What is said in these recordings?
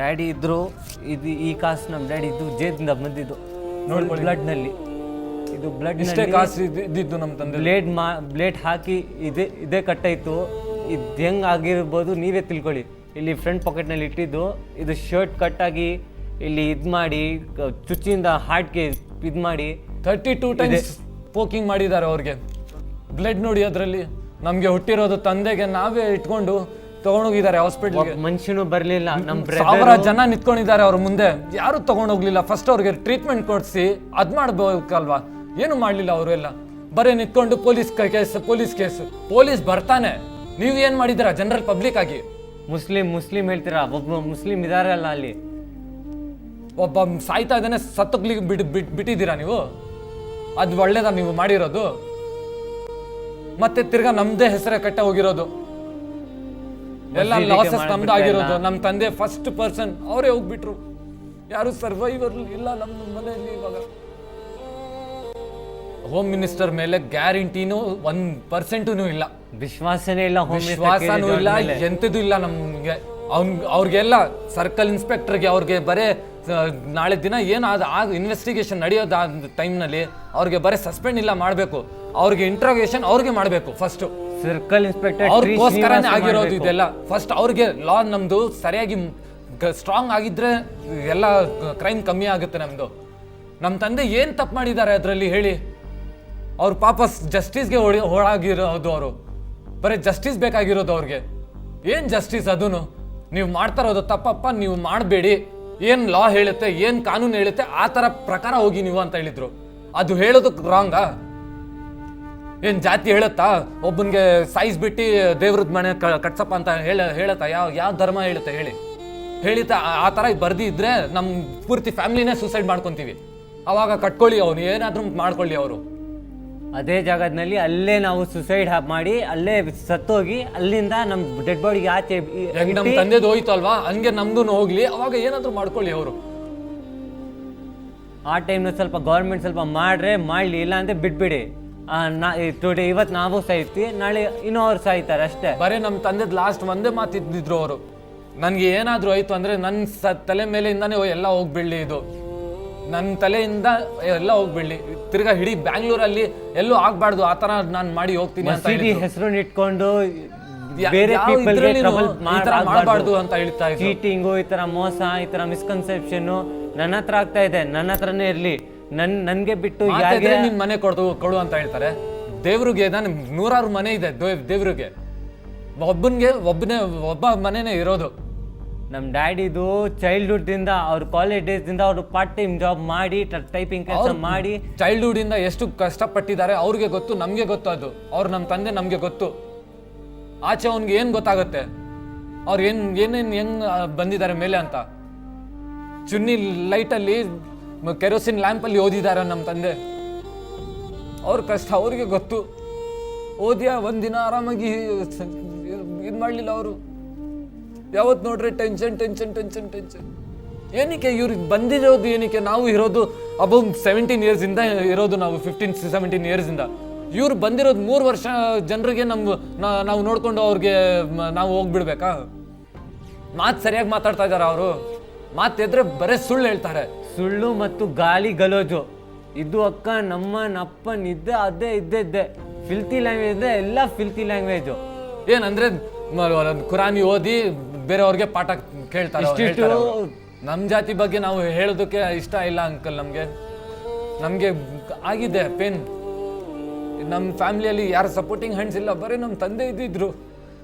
Daddy ಇದ್ರು, ಇದು ಈ ಕಾಸು ನಮ್ಮ ಡ್ಯಾಡಿ ಇದ್ದು ಜೇದಿಂದ ಬಂದಿದ್ದು ನೋಡ್ಕೊಳ್ಳಿ. ಬ್ಲಡ್ನಲ್ಲಿ. ಇದು ಬ್ಲಡ್ ಇಷ್ಟೇ ಕಾಸು ಇದ್ದಿದ್ದು ನಮ್ಮ ತಂದೆ. ಬ್ಲೇಡ್ ಹಾಕಿ ಇದೇ ಕಟ್ಟಾಯಿತು. ಇದು ಹೆಂಗೆ ಆಗಿರ್ಬೋದು ನೀವೇ ತಿಳ್ಕೊಳ್ಳಿ. ಇಲ್ಲಿ ಫ್ರಂಟ್ ಪಾಕೆಟ್ನಲ್ಲಿ ಇಟ್ಟಿದ್ದು, ಇದು ಶರ್ಟ್ ಕಟ್ಟಾಗಿ ಇಲ್ಲಿ ಇದು ಮಾಡಿ ಚುಚ್ಚಿಂದ ಹಾರ್ಟ್ಗೆ ಇದು ಮಾಡಿ 32 ಟೈಮ್ಸ್ ಪೋಕಿಂಗ್ ಮಾಡಿದ್ದಾರೆ ಅವ್ರಿಗೆ. ಬ್ಲಡ್ ನೋಡಿ ಅದರಲ್ಲಿ. ನಮಗೆ ಹುಟ್ಟಿರೋದು ತಂದೆಗೆ ನಾವೇ ಇಟ್ಕೊಂಡು ತಗೊಂಡೋಗಿದ್ದಾರೆ ಹಾಸ್ಪಿಟಲ್ಗೆ. ಮನುಷ್ಯನು ಬರಲಿಲ್ಲ. ನಮ್ಮ ಸಾವಿರ ಜನ ನಿಂತ್ಕೊಂಡಿದ್ದಾರೆ ಅವ್ರ ಮುಂದೆ, ಯಾರು ತಗೊಂಡೋಗ್ಲಿಲ್ಲ. ಫಸ್ಟ್ ಅವ್ರಿಗೆ ಟ್ರೀಟ್ಮೆಂಟ್ ಕೊಡಿಸಿ ಅದ್ ಮಾಡ್ಬೇಕಲ್ವಾ, ಏನು ಮಾಡಲಿಲ್ಲ ಅವರು. ಎಲ್ಲ ಬರೀ ನಿಂತ್ಕೊಂಡು ಪೊಲೀಸ್ ಕೇಸ್. ಪೊಲೀಸ್ ಬರ್ತಾನೆ, ನೀವು ಏನ್ ಮಾಡಿದ್ದೀರಾ ಜನರಲ್ ಪಬ್ಲಿಕ್ ಆಗಿ? ಮುಸ್ಲಿಂ ಹೇಳ್ತೀರಾ, ಒಬ್ಬ ಮುಸ್ಲಿಂ ಇದಾರಲ್ಲ ಅಲ್ಲಿ, ಒಬ್ಬ ಸಾಯ್ತಾ ಇದ್ದಾನೆ, ಸತ್ತೋಗ್ಲಿಕ್ಕೆ ಬಿಟ್ಟಿದ್ದೀರಾ ನೀವು? ಅದು ಒಳ್ಳೇದಾ ನೀವು ಮಾಡಿರೋದು? ಮತ್ತೆ ತಿರ್ಗಾ ನಮ್ದೇ ಹೆಸರೇ ಕಟ್ಟ ಹೋಗಿರೋದು, ಎಲ್ಲ ಲಾಸಸ್ ನಮ್ದು ಆಗಿರೋದು. ನಮ್ಮ ತಂದೆ ಫಸ್ಟ್ ಪರ್ಸನ್ ಅವರೇ ಹೋಗ್ಬಿಟ್ರು. ಯಾರು ಸರ್ವೈವರ್ ಇಲ್ಲ ನಮ್ಮ ಮನೆಯಲ್ಲಿ ಇವಾಗ. ಹೋಮ್ ಮಿನಿಸ್ಟರ್ ಮೇಲೆ ಗ್ಯಾರಂಟಿನೂ 1% ಇಲ್ಲ, ವಿಶ್ವಾಸನೇ ಇಲ್ಲ, ವಿಶ್ವಾಸನೂ ಇಲ್ಲ, ಎಂತದೂ ಇಲ್ಲ ನಮ್ಗೆ. ಅವ್ರಿಗೆಲ್ಲ ಸರ್ಕಲ್ ಇನ್ಸ್ಪೆಕ್ಟರ್ಗೆ ಅವ್ರಿಗೆ ಬರೇ ನಾಳೆ ದಿನ ಏನು ಇನ್ವೆಸ್ಟಿಗೇಷನ್ ನಡೆಯೋದು ಟೈಮ್ನಲ್ಲಿ ಅವ್ರಿಗೆ ಬರೀ ಸಸ್ಪೆಂಡ್ ಇಲ್ಲ ಮಾಡಬೇಕು, ಅವ್ರಿಗೆ ಇಂಟ್ರೋಗೇಷನ್ ಅವ್ರಿಗೆ ಮಾಡಬೇಕು ಫಸ್ಟ್. ಸರ್ಕಲ್ ಇನ್ಸ್ಪೆಕ್ಟರ್ ಅವ್ರಿಗೋಸ್ಕರನೇ ಆಗಿರೋದು ಇದೆಲ್ಲ. ಫಸ್ಟ್ ಅವ್ರಿಗೆ ಲಾ ನಮ್ದು ಸರಿಯಾಗಿ ಸ್ಟ್ರಾಂಗ್ ಆಗಿದ್ರೆ ಎಲ್ಲ ಕ್ರೈಮ್ ಕಮ್ಮಿ ಆಗುತ್ತೆ ನಮ್ದು. ನಮ್ಮ ತಂದೆ ಏನ್ ತಪ್ಪು ಮಾಡಿದ್ದಾರೆ ಅದರಲ್ಲಿ ಹೇಳಿ? ಅವ್ರ ಪಾಪ ಜಸ್ಟಿಸ್ಗೆ ಹೋಳಾಗಿರೋದು. ಅವರು ಬರೀ ಜಸ್ಟಿಸ್ ಬೇಕಾಗಿರೋದು ಅವ್ರಿಗೆ. ಏನ್ ಜಸ್ಟಿಸ್? ಅದೂನು ನೀವು ಮಾಡ್ತಾ ಇರೋದು ತಪ್ಪಪ್ಪ, ನೀವು ಮಾಡಬೇಡಿ. ಏನ್ ಲಾ ಹೇಳುತ್ತೆ, ಏನ್ ಕಾನೂನು ಹೇಳುತ್ತೆ ಆ ತರ ಪ್ರಕಾರ ಹೋಗಿ ನೀವು ಅಂತ ಹೇಳಿದ್ರು. ಅದು ಹೇಳೋದಕ್ಕೆ ರಾಂಗಾ? ಏನ್ ಜಾತಿ ಹೇಳುತ್ತಾ? ಒಬ್ಬನ್ಗೆ ಸೈಜ್ ಬಿಟ್ಟು ದೇವ್ರದ್ ಮನೆ ಕಟ್ಸಪ್ಪ ಅಂತ ಹೇಳತ್ತಾ? ಯಾವ ಧರ್ಮ ಹೇಳುತ್ತೆ ಹೇಳಿ? ಹೇಳಿತಾ ಆ ತರ ಬರ್ದಿದ್ರೆ ನಮ್ ಪೂರ್ತಿ ಫ್ಯಾಮಿಲಿನೇ ಸೂಸೈಡ್ ಮಾಡ್ಕೊಂತೀವಿ. ಅವಾಗ ಕಟ್ಕೊಳ್ಳಿ, ಅವ್ನು ಏನಾದ್ರೂ ಮಾಡ್ಕೊಳ್ಳಿ ಅವರು. ಅದೇ ಜಾಗದಲ್ಲಿ ಅಲ್ಲೇ ನಾವು ಸುಸೈಡ್ ಮಾಡಿ ಅಲ್ಲೇ ಸತ್ತೋಗಿ ಅಲ್ಲಿಂದ ನಮ್ ಡೆಡ್ ಬಾಡಿಗೆ ಆಚೆ ನಮ್ ತಂದೆದು ಹೋಯ್ತು ಅಲ್ವಾ, ಹಂಗೆ ನಮ್ದು ಹೋಗ್ಲಿ, ಅವಾಗ ಏನಾದ್ರೂ ಮಾಡ್ಕೊಳ್ಳಿ ಅವರು. ಆ ಟೈಮ್ನ ಸ್ವಲ್ಪ ಗೌರ್ಮೆಂಟ್ ಸ್ವಲ್ಪ ಮಾಡ್ಲಿ, ಇಲ್ಲ ಅಂದ್ರೆ ಬಿಟ್ಬಿಡಿ. ಇವತ್ತು ನಾವು ಸಾಯ್ತೀವಿ, ನಾಳೆ ಇನ್ನೂ ಅವ್ರು ಸಾಯ್ತಾರೆ ಅಷ್ಟೇ. ಬರೀ ನಮ್ಮ ತಂದೆದ್ ಲಾಸ್ಟ್ ಒಂದೇ ಮಾತಿದ್ರು ಅವರು, ನನ್ಗೆ ಏನಾದ್ರು ಆಯ್ತು ಅಂದ್ರೆ ನನ್ನ ತಲೆ ಮೇಲೆಯಿಂದಾನೇ ಎಲ್ಲ ಹೋಗ್ಬಿಡ್ಲಿ, ಇದು ನನ್ನ ತಲೆಯಿಂದ ಎಲ್ಲ ಹೋಗ್ಬಿಡ್ಲಿ, ತಿರ್ಗಾ ಇಡೀ ಬ್ಯಾಂಗ್ಳೂರಲ್ಲಿ ಎಲ್ಲೂ ಆಗ್ಬಾರ್ದು, ಆತರ ನಾನು ಮಾಡಿ ಹೋಗ್ತೀನಿ ಅಂತ ಹೆಸರು ಇಟ್ಕೊಂಡು ಬೇರೆ ಮಾಡಬಾರ್ದು ಅಂತ ಹೇಳ್ತಾ ಇದ್ರು. ಚೀಟಿಂಗು, ಈ ತರ ಮೋಸ, ಈ ತರ ಮಿಸ್ಕನ್ಸೆಪ್ಷನ್ ನನ್ನ ಹತ್ರ ಆಗ್ತಾ ಇದೆ, ನನ್ನ ಹತ್ರನೇ ಇರ್ಲಿ, ನನ್ಗೆ ಬಿಟ್ಟು ನಿನ್ ಮನೆ ಕೊಡು ಅಂತ ಹೇಳ್ತಾರೆ. ದೇವ್ರಿಗೆ ನಾನು 100 ಮನೆ ಇದೆ ದೇವ್ರಿಗೆ, ಒಬ್ಬ ಮನೆನೇ ಇರೋದು. ನಮ್ಮ ಡ್ಯಾಡಿದು ಚೈಲ್ಡ್ಹುಡ್ ಇಂದ ಅವ್ರ ಕಾಲೇಜ್ ಡೇಸ್ ಇಂದ ಅವರು ಪಾರ್ಟ್ ಟೈಮ್ ಜಾಬ್ ಮಾಡಿ ಟೈಪಿಂಗ್ ಕೆಲಸ ಮಾಡಿ ಚೈಲ್ಡ್ಹುಡ್ ಇಂದ ಎಷ್ಟು ಕಷ್ಟಪಟ್ಟಿದ್ದಾರೆ ಅವ್ರಿಗೆ ಗೊತ್ತು, ನಮ್ಗೆ ಗೊತ್ತು. ಅದು ನಮ್ಮ ತಂದೆ ನಮ್ಗೆ ಗೊತ್ತು. ಆಚೆ ಅವ್ನಿಗೆ ಏನ್ ಗೊತ್ತಾಗುತ್ತೆ ಅವ್ರು ಏನೇನ್ ಹೆಂಗ್ ಬಂದಿದ್ದಾರೆ ಮೇಲೆ ಅಂತ? ಚುನ್ನಿ ಲೈಟಲ್ಲಿ ಕೆರೋಸಿನ್ ಲ್ಯಾಂಪ್ ಅಲ್ಲಿ ಓದಿದ್ದಾರೆ ನಮ್ಮ ತಂದೆ. ಅವ್ರ ಕಷ್ಟ ಅವ್ರಿಗೆ ಗೊತ್ತು. ಓದಿಯ ಒಂದಿನ ಆರಾಮಾಗಿ ಇದು ಮಾಡಲಿಲ್ಲ ಅವರು. ಯಾವತ್ತು ನೋಡ್ರೆ ಟೆನ್ಷನ್. ಏನಕ್ಕೆ ಇವ್ರಿಗೆ ಬಂದಿರೋದು? ಏನಕ್ಕೆ? ನಾವು ಇರೋದು ಅಬೌವ್ 17 years ಇಂದ ಇರೋದು, ನಾವು 15-17 years ಇಂದ. ಇವ್ರು ಬಂದಿರೋದು 3 ವರ್ಷ ಜನರಿಗೆ ನಾವು ನೋಡ್ಕೊಂಡು ಅವ್ರಿಗೆ ನಾವು ಹೋಗ್ಬಿಡ್ಬೇಕಾ? ಮಾತು ಸರಿಯಾಗಿ ಮಾತಾಡ್ತಾ ಇದಾರೆ ಅವರು? ಮಾತೆದ್ರೆ ಬರೇ ಸುಳ್ಳು ಹೇಳ್ತಾರೆ. ಸುಳ್ಳು ಮತ್ತು ಗಾಳಿ ಗಲೋಜು ಇದು ಅಕ್ಕ ನಮ್ಮಪ್ಪ ನಿದ್ದೆ ಅದೇ ಇದ್ದೆ ಫಿಲ್ತಿ ಲ್ಯಾಂಗ್ವೇಜ್ ಇದ್ರೆ ಎಲ್ಲ ಫಿಲ್ತಿ ಲ್ಯಾಂಗ್ವೇಜು. ಏನಂದ್ರೆ ಕುರಾನಿ ಓದಿ ಬೇರೆಯವ್ರಿಗೆ ಪಾಠ ಕೇಳ್ತಾರೆ. ನಮ್ಮ ಜಾತಿ ಬಗ್ಗೆ ನಾವು ಹೇಳೋದಕ್ಕೆ ಇಷ್ಟ ಇಲ್ಲ ಅಂಕಲ್. ನಮ್ಗೆ ಆಗಿದೆ ಪೇನ್. ನಮ್ಮ ಫ್ಯಾಮಿಲಿಯಲ್ಲಿ ಯಾರು ಸಪೋರ್ಟಿಂಗ್ ಹ್ಯಾಂಡ್ಸ್ ಇಲ್ಲ, ಬರೀ ನಮ್ಮ ತಂದೆ ಇದ್ದಿದ್ರು.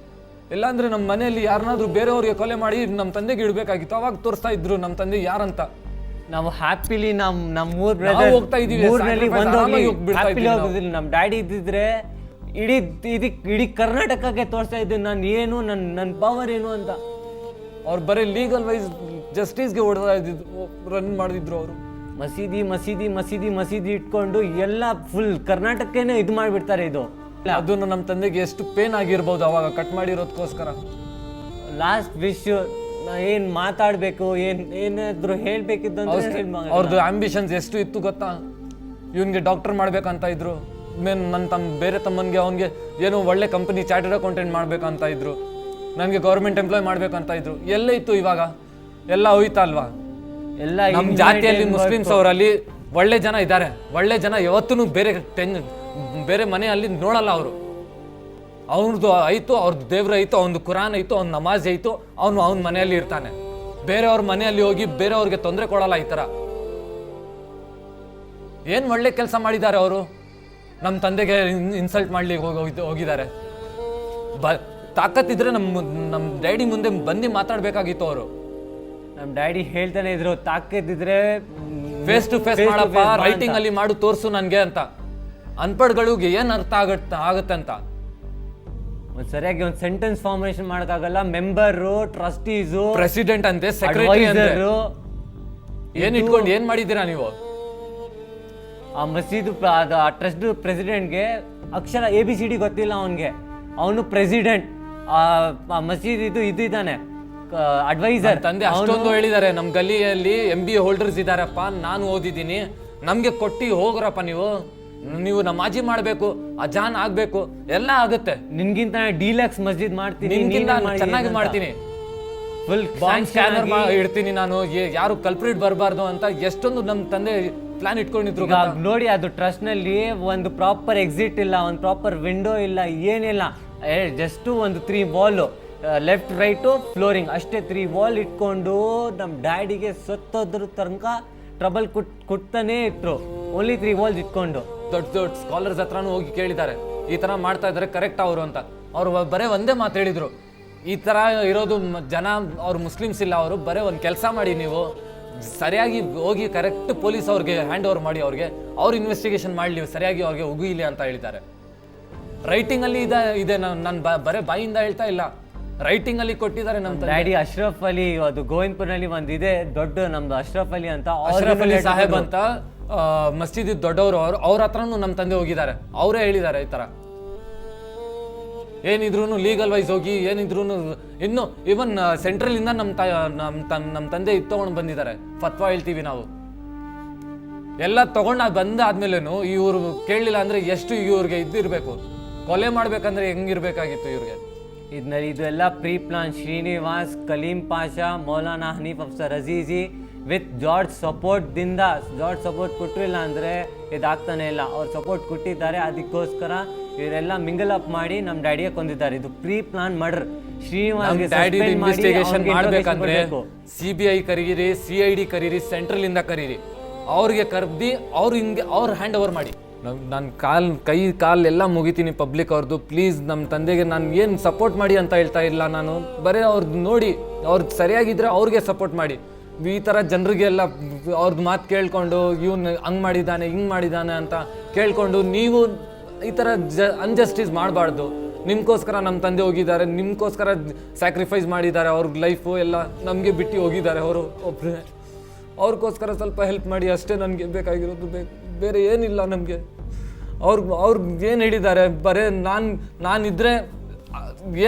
ಇಲ್ಲಾಂದ್ರೆ ನಮ್ಮ ಮನೆಯಲ್ಲಿ ಯಾರನ್ನಾದ್ರೂ ಬೇರೆಯವ್ರಿಗೆ ಕೊಲೆ ಮಾಡಿ ನಮ್ಮ ತಂದೆಗೆ ಇಡ್ಬೇಕಾಗಿತ್ತು. ಅವಾಗ ತೋರಿಸ್ತಾ ಇದ್ರು ನಮ್ಮ ತಂದೆ ಯಾರಂತ. ನಾವು ಹ್ಯಾಪಿಲಿ ನಮ್ಮ ಹೋಗ್ತಾ ಇದೀವಿ. ನಮ್ಮ ಡ್ಯಾಡಿ ಇದ್ದಿದ್ರೆ ಇಡೀ ಕರ್ನಾಟಕಕ್ಕೆ ತೋರಿಸ್ತಾ ಇದ್ದೆ ನಾನು ಏನು, ನನ್ನ ಪವರ್ ಏನು ಅಂತ. ಅವ್ರು ಬರೀ ಲೀಗಲ್ ವೈಸ್ ಜಸ್ಟಿಸ್ಗೆ ಹೊಡೆದ ರನ್ ಮಾಡಿದ್ರು ಅವರು. ಮಸೀದಿ ಇಟ್ಕೊಂಡು ಎಲ್ಲ ಫುಲ್ ಕರ್ನಾಟಕನೇ ಇದು ಮಾಡಿಬಿಡ್ತಾರೆ. ಇದು ಅದನ್ನು ನಮ್ಮ ತಂದೆಗೆ ಎಷ್ಟು ಪೇನ್ ಆಗಿರ್ಬೋದು ಅವಾಗ ಕಟ್ ಮಾಡಿರೋದಕ್ಕೋಸ್ಕರ. ಲಾಸ್ಟ್ ವಿಶ್ ಏನ್ ಮಾತಾಡ್ಬೇಕು, ಏನಾದ್ರು ಹೇಳ್ಬೇಕಿದ್ದು ಅವ್ರದ್ದು ಆಂಬಿಷನ್ಸ್ ಎಷ್ಟು ಇತ್ತು ಗೊತ್ತಾ? ಇವನ್ಗೆ ಡಾಕ್ಟರ್ ಮಾಡ್ಬೇಕಂತ ಇದ್ರು. ನನ್ನ ಬೇರೆ ತಮ್ಮನ್ಗೆ ಅವನಿಗೆ ಏನೋ ಒಳ್ಳೆ ಕಂಪನಿ ಚಾರ್ಟರ್ಡ್ ಅಕೌಂಟೆಂಟ್ ಮಾಡ್ಬೇಕಂತ ಇದ್ರು. ನನಗೆ ಗೌರ್ಮೆಂಟ್ ಎಂಪ್ಲಾಯ್ ಮಾಡ್ಬೇಕಂತ ಇದ್ರು. ಎಲ್ಲೇ ಇತ್ತು ಇವಾಗ? ಎಲ್ಲ ಹೋಯ್ತಾ ಅಲ್ವಾ? ಎಲ್ಲ ನಮ್ಮ ಜಾತಿಯಲ್ಲಿ ಮುಸ್ಲಿಮ್ಸ್ ಅವರಲ್ಲಿ ಒಳ್ಳೆ ಜನ ಇದ್ದಾರೆ. ಒಳ್ಳೆ ಜನ ಯಾವತ್ತೂ ಬೇರೆ ಮನೆಯಲ್ಲಿ ನೋಡಲ್ಲ ಅವರು. ಅವ್ರದ್ದು ಆಯ್ತು, ಅವ್ರದ್ದು ದೇವ್ರ ಆಯ್ತು, ಅವ್ನದು ಕುರಾನ್ ಆಯ್ತು, ಅವ್ನ ನಮಾಜ್ ಆಯ್ತು, ಅವನ ಮನೆಯಲ್ಲಿ ಇರ್ತಾನೆ. ಬೇರೆಯವ್ರ ಮನೆಯಲ್ಲಿ ಹೋಗಿ ಬೇರೆಯವ್ರಿಗೆ ತೊಂದರೆ ಕೊಡಲ್ಲ. ಈ ತರ ಏನ್ ಒಳ್ಳೆ ಕೆಲಸ ಮಾಡಿದ್ದಾರೆ ಅವರು. ನಮ್ಮ ತಂದೆಗೆ ಇನ್ಸಲ್ಟ್ ಮಾಡ್ಲಿಕ್ಕೆ ಹೋಗಿದ್ದಾರೆ. ತಾಕತ್ತಿದ್ರೆ ನಮ್ಮ ಡ್ಯಾಡಿ ಮುಂದೆ ಬಂದು ಮಾತಾಡ್ಬೇಕಾಗಿತ್ತು ಅವರು. ನಮ್ಮ ಡ್ಯಾಡಿ ಹೇಳ್ತಾನೆ ಇದ್ರು, ತಾಕತ್ತಿದ್ರೆ ಫೇಸ್ ಟು ಫೇಸ್ ಮಾಡಪ್ಪ, ರೈಟಿಂಗ್ ಅಲ್ಲಿ ಮಾಡು ತೋರ್ಸು ನನ್ಗೆ ಅಂತ. ಅನ್ಪಡ್ಗಳಿಗೆ ಏನ್ ಅರ್ಥ ಆಗತ್ತೆ ಅಂತ ಸರಿಯಾಗಿ ಒಂದು ಸೆಂಟೆನ್ಸ್ ಫಾರ್ಮೇಶನ್ ಮಾಡಕ್ಕಾಗಲ್ಲ. ಮೆಂಬರು, ಟ್ರಸ್ಟೀಸು, ಪ್ರೆಸಿಡೆಂಟ್ ಅಂತೆ, ಸೆಕ್ರೆಟರಿ ಏನ್ ಇಟ್ಕೊಂಡು ಏನ್ ಮಾಡಿದ್ದೀರಾ ನೀವು? ಆ ಮಸೀದು ಆ ಟ್ರಸ್ಟ್ ಪ್ರೆಸಿಡೆಂಟ್ಗೆ ಅಕ್ಷರ ABCD ಗೊತ್ತಿಲ್ಲ ಅವನ್ಗೆ. ಅವನು ಪ್ರೆಸಿಡೆಂಟ್, ಆ ಮಸೀದ್ ಇದು ಇದ್ದಾನೆ ಅಡ್ವೈಸರ್. ತಂದೆ ಅಷ್ಟೊಂದು ಹೇಳಿದ್ದಾರೆ, ನಮ್ ಗಲ್ಲಿಯಲ್ಲಿ MBA ಹೋಲ್ಡರ್ಸ್ ಇದಾರಪ್ಪ, ನಾನು ಓದಿದ್ದೀನಿ, ನಮ್ಗೆ ಕೊಟ್ಟಿ ಹೋಗ್ರಪ್ಪ ನೀವು ನಮಾಜಿ ಮಾಡ್ಬೇಕು, ಅಜಾನ್ ಆಗ್ಬೇಕು, ಎಲ್ಲ ಆಗುತ್ತೆ. ನಿನ್ಗಿಂತ ಡೀಲಕ್ಸ್ ಮಸ್ಜಿದ್ ಮಾಡ್ತೀನಿ, ಚೆನ್ನಾಗಿ ಮಾಡ್ತೀನಿ, ಫುಲ್ ಬಾಂಬ್ ಸ್ಕ್ಯಾನರ್ ಇಡ್ತೀನಿ ನಾನು, ಯಾರು ಕಲ್ಪ್ರಿಟ್ ಬರಬಾರ್ದು ಅಂತ ಎಷ್ಟೊಂದು ನಮ್ ತಂದೆ ಪ್ಲಾನ್ ಇಟ್ಕೊಂಡಿದ್ರು. ನೋಡಿ, ಅದು ಟ್ರಸ್ಟ್ ನಲ್ಲಿ ಒಂದು ಪ್ರಾಪರ್ ಎಕ್ಸಿಟ್ ಇಲ್ಲ, ಒಂದು ಪ್ರಾಪರ್ ವಿಂಡೋ ಇಲ್ಲ, ಏನಿಲ್ಲ. ಜಸ್ಟ್ ಒಂದು 3 ವಾಲ್, ಲೆಫ್ಟ್ ರೈಟು ಫ್ಲೋರಿಂಗ್ ಅಷ್ಟೇ. 3 ವಾಲ್ ಇಟ್ಕೊಂಡು ನಮ್ಮ ಡ್ಯಾಡಿಗೆ ಸತ್ತೋದ್ರ ತನಕ ಟ್ರಬಲ್ ಕೊಡ್ತಾನೆ ಇಟ್ರು. ಓನ್ಲಿ 3 ವಾಲ್ಸ್ ಇಟ್ಕೊಂಡು. ದೊಡ್ಡ ಸ್ಕಾಲರ್ಸ್ ಹತ್ರನೂ ಹೋಗಿ ಕೇಳಿದ್ದಾರೆ, ಈ ತರ ಮಾಡ್ತಾ ಇದಾರೆ ಕರೆಕ್ಟ್ ಅವರು ಅಂತ. ಅವ್ರು ಬರೇ ಒಂದೇ ಮಾತು ಹೇಳಿದ್ರು, ಈ ತರ ಇರೋದು ಜನ ಅವ್ರು ಮುಸ್ಲಿಮ್ಸ್ ಇಲ್ಲ, ಅವರು ಬರೇ ಒಂದು ಕೆಲಸ ಮಾಡಿ, ನೀವು ಸರಿಯಾಗಿ ಹೋಗಿ ಕರೆಕ್ಟ್ ಪೊಲೀಸ್ ಅವ್ರಿಗೆ ಹ್ಯಾಂಡ್ ಓವರ್ ಮಾಡಿ, ಅವ್ರು ಇನ್ವೆಸ್ಟಿಗೇಷನ್ ಮಾಡಲಿ, ಸರಿಯಾಗಿ ಅವ್ರಿಗೆ ಉಗಿಲಿ ಅಂತ ಹೇಳಿದ್ದಾರೆ. ರೈಟಿಂಗ್ ಅಲ್ಲಿ ಇದೆ, ನಾನು ಬರೇ ಬಾಯಿಂದ ಹೇಳ್ತಾ ಇಲ್ಲ, ರೈಟಿಂಗ್ ಅಲ್ಲಿ ಕೊಟ್ಟಿದ್ದಾರೆ. ನಮ್ಮ ಡ್ಯಾಡಿ ಅಶ್ರಫ್ ಅಲಿ, ಅದು ಗೋವಿಂದಪುರ್ನಲ್ಲಿ ಒಂದಿದೆ ದೊಡ್ಡ ನಮ್ದು ಅಶ್ರಫ್ ಅಲಿ ಅಂತ, ಅಶ್ರಫ್ ಅಲಿ ಸಾಹೇಬ್ ಅಂತ ಮಸ್ಜಿದ್ ದೊಡ್ಡವರು, ಅವ್ರ ಹತ್ರನೂ ನಮ್ಮ ತಂದೆ ಹೋಗಿದ್ದಾರೆ. ಅವರೇ ಹೇಳಿದ್ದಾರೆ ಈ ತರ ಏನಿದ್ರು ಲೀಗಲ್ ವೈಸ್ ಹೋಗಿ, ಏನಿದ್ರು ಇನ್ನು ಇವನ್ ಸೆಂಟ್ರಲ್ ಇಂದ ನಮ್ಮ ತಂದೆ ತಗೊಂಡು ಬಂದಿದ್ದಾರೆ. ಫತ್ವಾ ಹೇಳ್ತೀವಿ ನಾವು, ಎಲ್ಲ ತಗೊಂಡು ಬಂದಾದ್ಮೇಲೆನು ಇವ್ರು ಕೇಳಲಿಲ್ಲ ಅಂದ್ರೆ ಎಷ್ಟು ಇವ್ರಿಗೆ ಇದ್ದಿರ್ಬೇಕು, ಕೊಲೆ ಮಾಡ್ಬೇಕಂದ್ರೆ ಹೆಂಗಿರ್ಬೇಕಾಗಿತ್ತು ಇವ್ರಿಗೆ. ಇದೆಲ್ಲ pre plan. Srinivas, Kaleem Pasha, Maulana Hanif Afsar Azizi with George ಸಪೋರ್ಟ್ದಿಂದ. ಜಾರ್ಜ್ ಸಪೋರ್ಟ್ ಕೊಟ್ಟಿಲ್ಲ ಅಂದರೆ ಇದಾಗ್ತಾನೆ ಇಲ್ಲ. ಅವ್ರು ಸಪೋರ್ಟ್ ಕೊಟ್ಟಿದ್ದಾರೆ, ಅದಕ್ಕೋಸ್ಕರ ಇವರೆಲ್ಲ ಮಿಂಗಲ್ ಅಪ್ ಮಾಡಿ ನಮ್ಮ ಡ್ಯಾಡಿಗೆ ಕೊಂದಿದ್ದಾರೆ. ಇದು pre plan murder. Srinivas daddy investigation ಮಾಡ್ಬೇಕಂದ್ರೆ CBI ಕರೀರಿ, CID ಕರೀರಿ, ಸೆಂಟ್ರಲ್ ಇಂದ ಕರೀರಿ, ಅವ್ರಿಗೆ ಕರ್ದಿ ಅವ್ರು ಹ್ಯಾಂಡ್ ಓವರ್ ಮಾಡಿ. ನಾನು ಕೈ ಕಾಲ್ ಎಲ್ಲ ಮುಗಿತೀನಿ ಪಬ್ಲಿಕ್ ಅವ್ರದ್ದು. ಪ್ಲೀಸ್ ನಮ್ಮ ತಂದೆಗೆ ನಾನು ಏನು ಸಪೋರ್ಟ್ ಮಾಡಿ ಅಂತ ಹೇಳ್ತಾ ಇಲ್ಲ ನಾನು, ಬರೀ ಅವ್ರದ್ದು ನೋಡಿ, ಅವ್ರು ಸರಿಯಾಗಿದ್ರೆ ಅವ್ರಿಗೆ ಸಪೋರ್ಟ್ ಮಾಡಿ. ಈ ಥರ ಜನರಿಗೆಲ್ಲ ಅವ್ರದ್ದು ಮಾತು ಕೇಳ್ಕೊಂಡು ಇವ್ನು ಹಂಗೆ ಮಾಡಿದ್ದಾನೆ ಹಿಂಗೆ ಮಾಡಿದ್ದಾನೆ ಅಂತ ಕೇಳ್ಕೊಂಡು ನೀವು ಈ ಥರ ಅನ್ಜಸ್ಟಿಸ್ ಮಾಡಬಾರ್ದು. ನಿಮ್ಗೋಸ್ಕರ ನಮ್ಮ ತಂದೆ ಹೋಗಿದ್ದಾರೆ, ನಿಮ್ಗೋಸ್ಕರ ಸ್ಯಾಕ್ರಿಫೈಸ್ ಮಾಡಿದ್ದಾರೆ, ಅವ್ರ ಲೈಫು ಎಲ್ಲ ನಮಗೆ ಬಿಟ್ಟು ಹೋಗಿದ್ದಾರೆ ಅವರು ಒಬ್ಬರೇ. ಅವ್ರಿಗೋಸ್ಕರ ಸ್ವಲ್ಪ ಹೆಲ್ಪ್ ಮಾಡಿ ಅಷ್ಟೇ ನನಗೆ ಬೇಕಾಗಿರೋದು, ಬೇರೆ ಏನಿಲ್ಲ ನಮಗೆ. ಅವ್ರಿಗೆ ಏನು ಹೇಳಿದ್ದಾರೆ, ಬರೇ ನಾನಿದ್ರೆ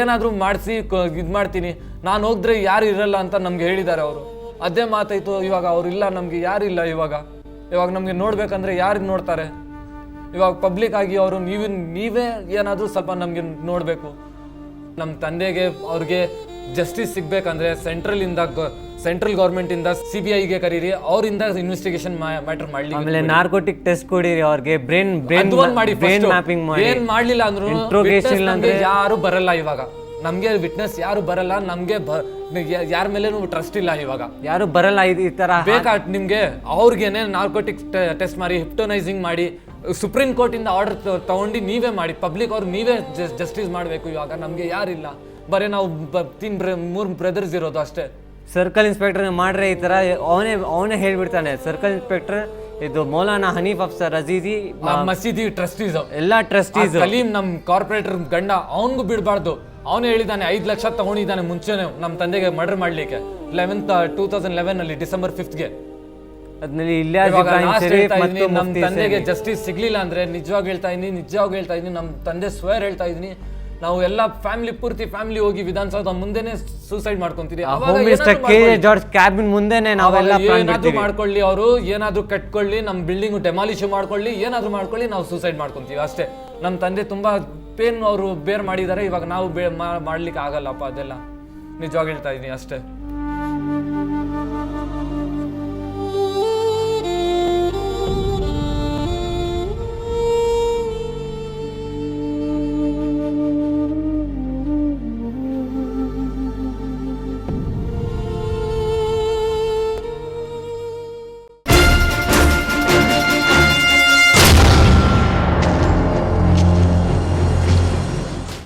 ಏನಾದರೂ ಮಾಡಿಸಿ ಇದು ಮಾಡ್ತೀನಿ, ನಾನು ಹೋಗಿದ್ರೆ ಯಾರು ಇರಲ್ಲ ಅಂತ ನಮ್ಗೆ ಹೇಳಿದ್ದಾರೆ ಅವರು. ಅದೇ ಮಾತಾಯ್ತು. ಇವಾಗ ಅವ್ರು ಇಲ್ಲ, ನಮಗೆ ಯಾರಿಲ್ಲ. ಇವಾಗ ನಮಗೆ ನೋಡ್ಬೇಕಂದ್ರೆ ಯಾರಿಗೆ ನೋಡ್ತಾರೆ? ಇವಾಗ ಪಬ್ಲಿಕ್ ಆಗಿ ಅವರು ನೀವೇ ಏನಾದರೂ ಸ್ವಲ್ಪ ನಮಗೆ ನೋಡಬೇಕು. ನಮ್ಮ ತಂದೆಗೆ ಅವ್ರಿಗೆ ಜಸ್ಟಿಸ್ ಸಿಗ್ಬೇಕಂದ್ರೆ ಸೆಂಟ್ರಲ್ ಗೌರ್ಮೆಂಟಿಂದ CBIಗೆ ಕರೀರಿ, ಅವರಿಂದ ಇನ್ವೆಸ್ಟಿಗೇಷನ್ ಮ್ಯಾಟರ್ ಮಾಡಲಿ. ಆಮೇಲೆ ನಾರ್ಕೋಟಿಕ್ ಟೆಸ್ಟ್ ಕೊಡಿರಿ ಅವ್ರಿಗೆ, ಬ್ರೈನ್ ಮಾಡಿ, ಮ್ಯಾಪಿಂಗ್ ಮಾಡಿ. ಏನ್ ಮಾಡ್ಲಿಲ್ಲ ಅಂದ್ರು ಯಾರು ಬರಲ್ಲ. ಇವಾಗ ನಮ್ಗೆ ವಿಟ್ನೆಸ್ ಯಾರು ಬರಲ್ಲ, ನಮ್ಗೆ ಯಾರ ಮೇಲೇನು ಟ್ರಸ್ಟ್ ಇಲ್ಲ. ಇವಾಗ ಯಾರು ಬರಲ್ಲ. ಈ ತರ ಬೇಕಾ ನಿಮ್ಗೆ? ಅವ್ರಿಗೇನೆ ನಾರ್ಕೋಟಿಕ್ ಟೆಸ್ಟ್ ಮಾಡಿ, ಹಿಪ್ಟೋನೈಸಿಂಗ್ ಮಾಡಿ, ಸುಪ್ರೀಂ ಕೋರ್ಟ್ ಇಂದ ಆರ್ಡರ್ ತಗೊಂಡು ನೀವೇ ಮಾಡಿ, ಪಬ್ಲಿಕ್ ಅವ್ರು ನೀವೇ ಜಸ್ಟಿಸ್ ಮಾಡಬೇಕು. ಇವಾಗ ನಮ್ಗೆ ಯಾರಿಲ್ಲ, ಬರೀ ನಾವು 3 ಬ್ರದರ್ಸ್ ಇರೋದು ಅಷ್ಟೇ. ಸರ್ಕಲ್ ಇನ್ಸ್ಪೆಕ್ಟರ್ ಮಾಡ್ರೆ ಈ ತರ ಅವನೇ ಹೇಳ್ಬಿಡ್ತಾನೆ. ಸರ್ಕಲ್ ಇನ್ಸ್ಪೆಕ್ಟರ್ ಇದು ಮೌಲಾನಾ ಹನೀಫ್ ಅಫ್ಸರ್ ಅಜೀಜಿ, ಮಸೀದಿ ಟ್ರಸ್ಟೀಸ್, ಎಲ್ಲಾ ಟ್ರಸ್ಟೀಸ್. ಕಲೀಂ ನಮ್ ಕಾರ್ಪೊರೇಟರ್ ಗಂಡ, ಅವನ್ಗೂ ಬಿಡಬಾರ್ದು. ಅವನೇ ಹೇಳಿದ್ದಾನೆ 5 ಲಕ್ಷ ತಗೊಂಡಿದ್ದಾನೆ ಮುಂಚೆನೆ ನಮ್ಮ ತಂದೆಗೆ ಮರ್ಡರ್ ಮಾಡ್ಲಿಕ್ಕೆ 2011 ಅಲ್ಲಿ ಡಿಸೆಂಬರ್ 5ಗೆ. ನಮ್ಮ ತಂದೆಗೆ ಜಸ್ಟಿಸ್ ಸಿಗ್ಲಿಲ್ಲ ಅಂದ್ರೆ ನಿಜವಾಗಿ ಹೇಳ್ತಾ ಇದೀನಿ, ನಮ್ಮ ತಂದೆ ಸ್ವೇರ್ ಹೇಳ್ತಾ ಇದೀನಿ, ನಾವು ಎಲ್ಲ ಪೂರ್ತಿ ಫ್ಯಾಮಿಲಿ ಹೋಗಿ ವಿಧಾನಸೌಧ ಮುಂದೆನೆ ಸೂಸೈಡ್ ಮಾಡ್ಕೊಂತೀವಿ. ಕ್ಯಾಬಿನ್ ಮುಂದೆನೆ ನಾವೆಲ್ಲ ಏನಾದ್ರು ಮಾಡ್ಕೊಳ್ಳಿ, ಅವರು ಏನಾದ್ರು ಕಟ್ಕೊಳ್ಳಿ, ನಮ್ಮ ಬಿಲ್ಡಿಂಗ್ ಡೆಮಾಲಿಶ್ ಮಾಡ್ಕೊಳ್ಳಿ, ಏನಾದ್ರು ಮಾಡ್ಕೊಳ್ಳಿ, ನಾವು ಸೂಸೈಡ್ ಮಾಡ್ಕೊಂತೀವಿ ಅಷ್ಟೇ. ನಮ್ಮ ತಂದೆ ತುಂಬಾ ಪೇನ್ ಅವರು ಬೇರ್ ಮಾಡಿದ್ದಾರೆ. ಇವಾಗ ನಾವು ಮಾಡ್ಲಿಕ್ಕೆ ಆಗಲ್ಲಪ್ಪ ಅದೆಲ್ಲ. ನಿಜವಾಗಿ ಹೇಳ್ತಾ ಇದೀನಿ ಅಷ್ಟೇ.